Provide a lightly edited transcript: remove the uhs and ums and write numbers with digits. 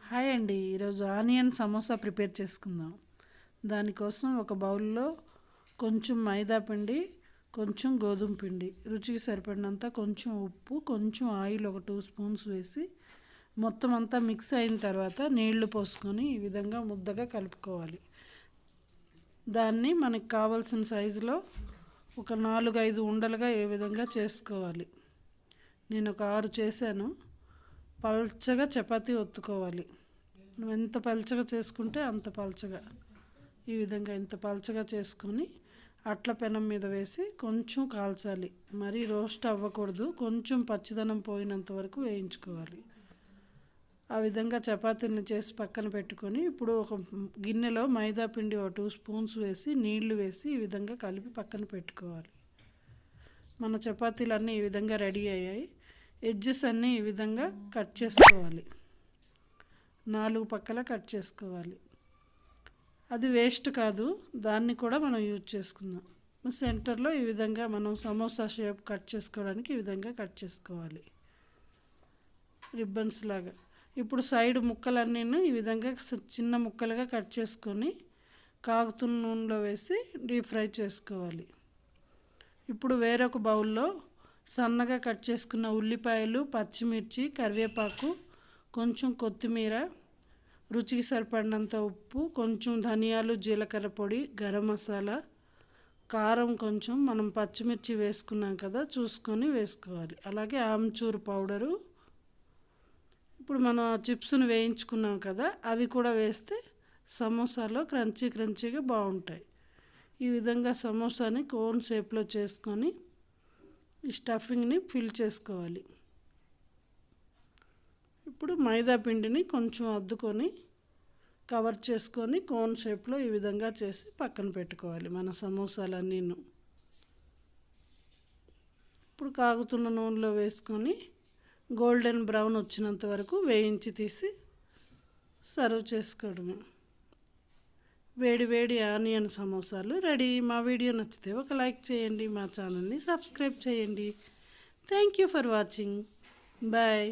Hi అండి. ఈరోజు onion samosa prepare చేసుకుందాం. దానికోసం ఒక బౌల్లో కొంచెం మైదా పిండి, కొంచెం గోధుమ పిండి, రుచికి సరిపడినంత కొంచెం ఉప్పు, కొంచెం ఆయిల్ ఒక 2 స్పూన్స్ వేసి మొత్తం అంతా మిక్స్ అయిన తర్వాత నీళ్లు పోసుకొని ఈ విధంగా ముద్దగా కలుపుకోవాలి. దాన్ని మనకు కావాల్సిన సైజులో ఒక 4-5 ఉండలుగా ఏ విధంగా చేసుకోవాలి. నేను ఒక 6 చేశాను. పల్చగా చపాతీ ఒత్తుకోవాలి. నువ్వు ఎంత పల్చగా చేసుకుంటే అంత పల్చగా, ఈ విధంగా ఇంత పల్చగా చేసుకొని అట్ల పెనం మీద వేసి కొంచెం కాల్చాలి. మరీ రోస్ట్ అవ్వకూడదు, కొంచెం పచ్చిదనం పోయినంత వరకు వేయించుకోవాలి. ఆ విధంగా చపాతీలను చేసి పక్కన పెట్టుకొని ఇప్పుడు ఒక గిన్నెలో మైదా పిండి ఒక 2 స్పూన్స్ వేసి నీళ్లు వేసి ఈ విధంగా కలిపి పక్కన పెట్టుకోవాలి. మన చపాతీలన్నీ ఈ విధంగా రెడీ అయ్యాయి. ఎడ్జెస్ అన్నీ ఈ విధంగా కట్ చేసుకోవాలి. 4 పక్కల కట్ చేసుకోవాలి. అది వేస్ట్ కాదు, దాన్ని కూడా మనం యూజ్ చేసుకుందాం. సెంటర్లో ఈ విధంగా మనం సమోసా షేప్ కట్ చేసుకోవడానికి ఈ విధంగా కట్ చేసుకోవాలి, రిబ్బన్స్ లాగా. ఇప్పుడు సైడ్ ముక్కలన్నీ ఈ విధంగా చిన్న ముక్కలుగా కట్ చేసుకొని కాగుతున్న నూనెలో వేసి డీప్ ఫ్రై చేసుకోవాలి. ఇప్పుడు వేరొక బౌల్లో సన్నగా కట్ చేసుకున్న ఉల్లిపాయలు, పచ్చిమిర్చి, కరివేపాకు, కొంచెం కొత్తిమీర, రుచికి సరిపడినంత ఉప్పు, కొంచెం ధనియాలు, జీలకర్ర పొడి, గరం మసాలా, కారం కొంచెం, మనం పచ్చిమిర్చి వేసుకున్నాం కదా చూసుకొని వేసుకోవాలి. అలాగే ఆమ్చూర్ పౌడరు, ఇప్పుడు మనం చిప్స్ను వేయించుకున్నాం కదా అవి కూడా వేస్తే సమోసాలో క్రంచీగా బాగుంటాయి. ఈ విధంగా సమోసాని కోన్ షేప్లో చేసుకొని ఈ స్టఫింగ్ని ఫిల్ చేసుకోవాలి. ఇప్పుడు మైదా పిండిని కొంచెం అద్దుకొని కవర్ చేసుకొని కోన్ షేప్లో ఈ విధంగా చేసి పక్కన పెట్టుకోవాలి మన సమోసాలన్నీ. ఇప్పుడు కాగుతున్న నూనెలో వేసుకొని గోల్డెన్ బ్రౌన్ వచ్చినంత వరకు వేయించి తీసి సర్వ్ చేసుకోవడమే. వేడి వేడి ఆనియన్ సమోసాలు రెడీ. మా వీడియో నచ్చితే ఒక లైక్ చేయండి, మా ఛానల్ని సబ్స్క్రైబ్ చేయండి. Thank you for watching. Bye.